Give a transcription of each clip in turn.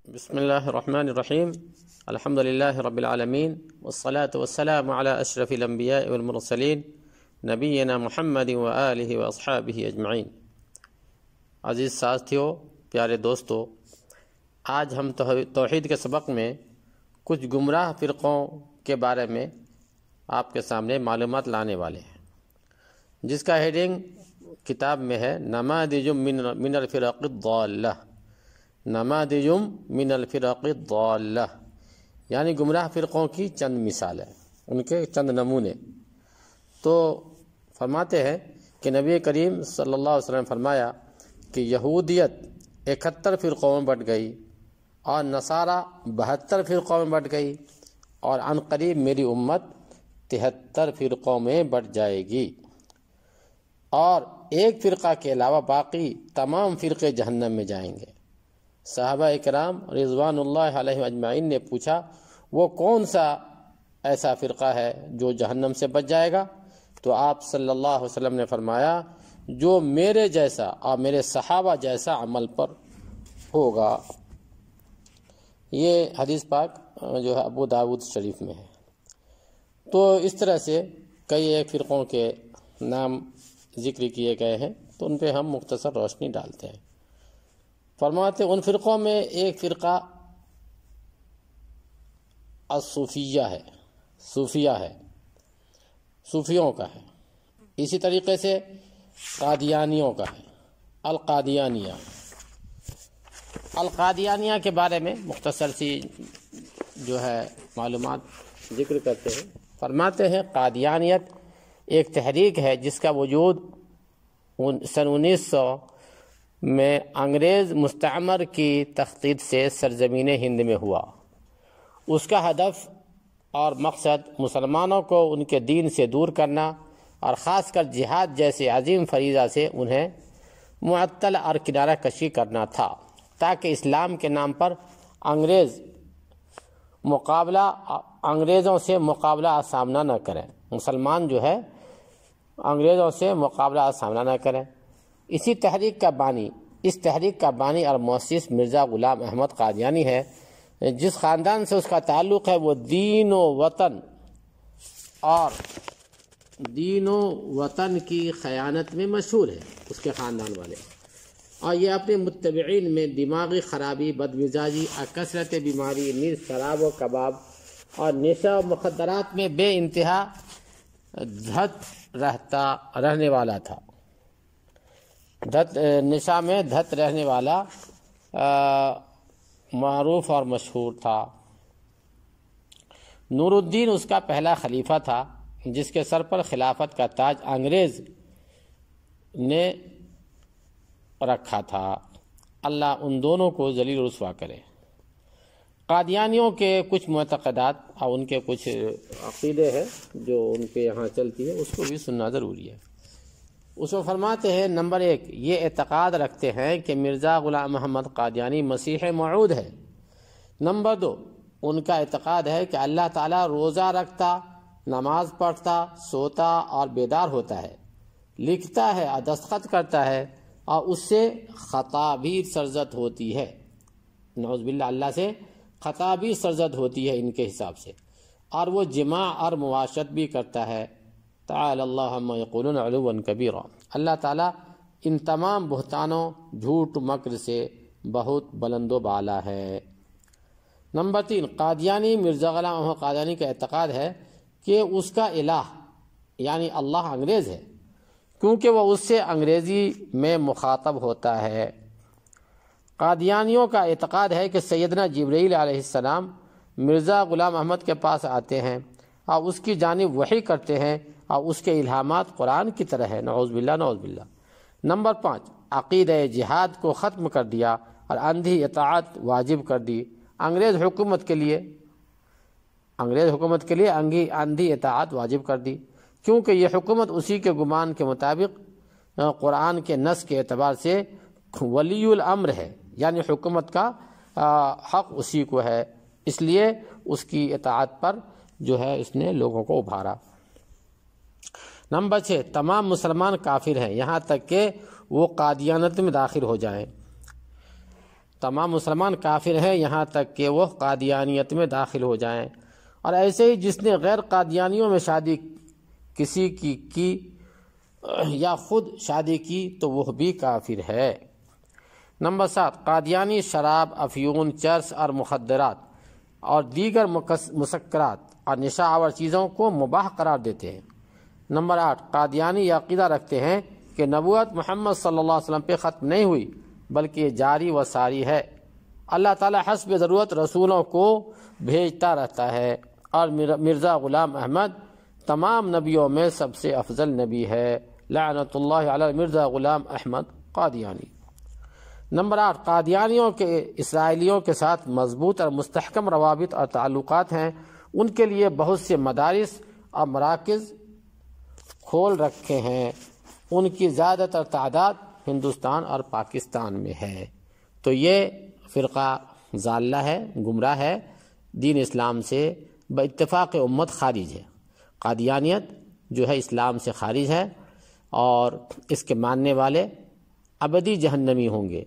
بسم الله الرحمن الرحيم. الحمد لله رب العالمين، والصلاة والسلام على أشرف الأنبياء والمرسلين نبينا محمد وآلہ واصحابہ اجمعین۔ عزیز ساتھیو، پیارے دوستو، آج ہم توحید کے سبق میں کچھ گمراہ فرقوں کے بارے میں آپ کے سامنے معلومات لانے والے ہیں، جس کا ہیڈنگ کتاب میں ہے نماذج من الفرق الضالہ، نماذج من الفرق الضالہ، یعنی گمراہ فرقوں کی چند مثالیں، ان کے چند نمونے۔ تو فرماتے ہیں کہ نبی کریم صلی اللہ علیہ وسلم فرمایا کہ یہودیت 71 فرقوں میں بٹ گئی اور نصارہ 72 فرقوں میں بٹ گئی، اور عن قریب میری امت 73 فرقوں میں بٹ جائے گی، اور ایک فرقہ کے علاوہ باقی تمام فرقے جہنم میں جائیں گے۔ صحابہ اکرام رضوان اللہ علیہ اجمعین نے پوچھا وہ کون سا ایسا فرقہ ہے جو جہنم سے بچ جائے گا؟ تو آپ صلی اللہ علیہ وسلم نے فرمایا جو میرے جیسا اور میرے صحابہ جیسا عمل پر ہوگا۔ یہ حدیث پاک جو ہے ابو داود شریف میں ہے۔ تو اس طرح سے کئی ایک فرقوں کے نام ذکر کیے گئے ہیں، تو ان پہ ہم مختصر روشنی ڈالتے ہیں۔ فرماتے ان فرقوں میں ایک فرقہ الصوفیہ ہے، صوفیوں کا ہے۔ اسی طریقے سے قادیانیوں کا ہے، القادیانیہ کے بارے میں مختصر سی جو ہے معلومات ذکر کرتے ہیں۔ فرماتے ہیں قادیانیت ایک تحریک ہے جس کا وجود سن 1900 میں انگریز مستعمر کی تخطیط سے سرزمین ہند میں ہوا۔ اس کا ہدف اور مقصد مسلمانوں کو ان کے دین سے دور کرنا اور خاص کر جہاد جیسے عظیم فریضہ سے انہیں معطل اور کنارہ کشی کرنا تھا، تاکہ اسلام کے نام پر انگریزوں سے مقابلہ سامنا نہ کریں، مسلمان جو ہے انگریزوں سے مقابلہ سامنا نہ کریں۔ اس تحریک کا بانی اور مؤسس مرزا غلام احمد قادیانی ہے۔ جس خاندان سے اس کا تعلق ہے وہ دین و وطن کی خیانت میں مشہور ہے، اس کے خاندان والے، اور یہ اپنے متبعین میں دماغی خرابی، بدمزاجی اور کثرت بیماری، نیز شراب و کباب اور نشہ و مخدرات میں بے انتہا رہنے والا تھا، نشہ میں دھت رہنے والا معروف اور مشہور تھا۔ نور الدین اس کا پہلا خلیفہ تھا، جس کے سر پر خلافت کا تاج انگریز نے رکھا تھا۔ اللہ ان دونوں کو ذلیل و رسوا کرے۔ قادیانیوں کے کچھ معتقدات اور ان کے کچھ عقیدے ہیں جو ان کے یہاں چلتی ہے، اس کو بھی سننا ضروری ہے۔ اس میں فرماتے ہیں نمبر 1، یہ اعتقاد رکھتے ہیں کہ مرزا غلام محمد قادیانی مسیح موعود ہے۔ نمبر 2، ان کا اعتقاد ہے کہ اللہ تعالیٰ روزہ رکھتا، نماز پڑھتا، سوتا اور بیدار ہوتا ہے، لکھتا ہے اور دستخط کرتا ہے، اور اس سے خطا بھی سرزد ہوتی ہے، نعوذ باللہ، اللہ سے خطا بھی سرزد ہوتی ہے ان کے حساب سے، اور وہ جماع اور مواشت بھی کرتا ہے۔ تعالی اللہ عما یقولون علوا کبیرا، اللہ تعالیٰ ان تمام بہتانوں، جھوٹ، مکر سے بہت بلند و بالا ہے۔ نمبر 3، قادیانی مرزا غلام احمد قادیانی کا اعتقاد ہے کہ اس کا الہ یعنی اللہ انگریز ہے، کیونکہ وہ اس سے انگریزی میں مخاطب ہوتا ہے۔ قادیانیوں کا اعتقاد ہے کہ سیدنا جبرائیل علیہ السلام مرزا غلام احمد کے پاس آتے ہیں اور اس کی جانب وحی کرتے ہیں، اور اس کے الہامات قرآن کی طرح ہے، نعوذ باللہ نعوذ باللہ۔ نمبر 5، عقیدہ جہاد کو ختم کر دیا اور اندھی اطاعت واجب کر دی، انگریز حکومت کے لیے اندھی اطاعت واجب کر دی، کیونکہ یہ حکومت اسی کے گمان کے مطابق قرآن کے نص کے اعتبار سے ولی الامر ہے، یعنی حکومت کا حق اسی کو ہے، اس لیے اس کی اطاعت پر جو ہے اس نے لوگوں کو ابھارا۔ نمبر 6، تمام مسلمان کافر ہیں یہاں تک کہ وہ قادیانیت میں داخل ہو جائیں۔ تمام مسلمان کافر ہیں یہاں تک کہ وہ قادیانیت میں داخل ہو جائیں، اور ایسے ہی جس نے غیر قادیانیوں میں شادی کسی کی یا خود شادی کی تو وہ بھی کافر ہے۔ نمبر 7، قادیانی شراب، افیون، چرس اور مخدرات اور دیگر مسکرات اور نشہ آور چیزوں کو مباح قرار دیتے ہیں۔ نمبر 8، قادیانی یہ عقیدہ رکھتے ہیں کہ نبوت محمد صلی اللہ علیہ وسلم پہ ختم نہیں ہوئی بلکہ یہ جاری و ساری ہے، اللہ تعالی حسب ضرورت رسولوں کو بھیجتا رہتا ہے، اور مرزا غلام احمد تمام نبیوں میں سب سے افضل نبی ہے، لعنت اللہ علی مرزا غلام احمد قادیانی۔ نمبر 8، قادیانیوں کے اسرائیلیوں کے ساتھ مضبوط اور مستحکم روابط اور تعلقات ہیں، ان کے لیے بہت سے مدارس اور مراکز کھول رکھے ہیں، ان کی زیادہ تر تعداد ہندوستان اور پاکستان میں ہے۔ تو یہ فرقہ ضالہ ہے، گمراہ ہے، دین اسلام سے باتفاق امت خارج ہے۔ قادیانیت جو ہے اسلام سے خارج ہے، اور اس کے ماننے والے ابدی جہنمی ہوں گے۔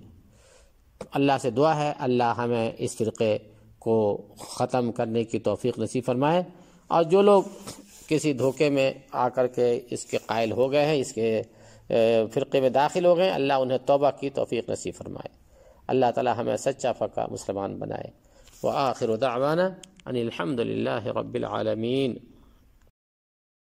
اللہ سے دعا ہے اللہ ہمیں اس فرقے کو ختم کرنے کی توفیق نصیب فرمائے، اور جو لوگ کسی دھوکے میں آ کر کے اس کے قائل ہو گئے ہیں، اس کے فرقے میں داخل ہو گئے ہیں، اللہ انہیں توبہ کی توفیق نصیب فرمائے۔ اللہ تعالی ہمیں سچا پکا مسلمان بنائے۔ وآخر دعوانا ان الحمد للہ رب العالمین۔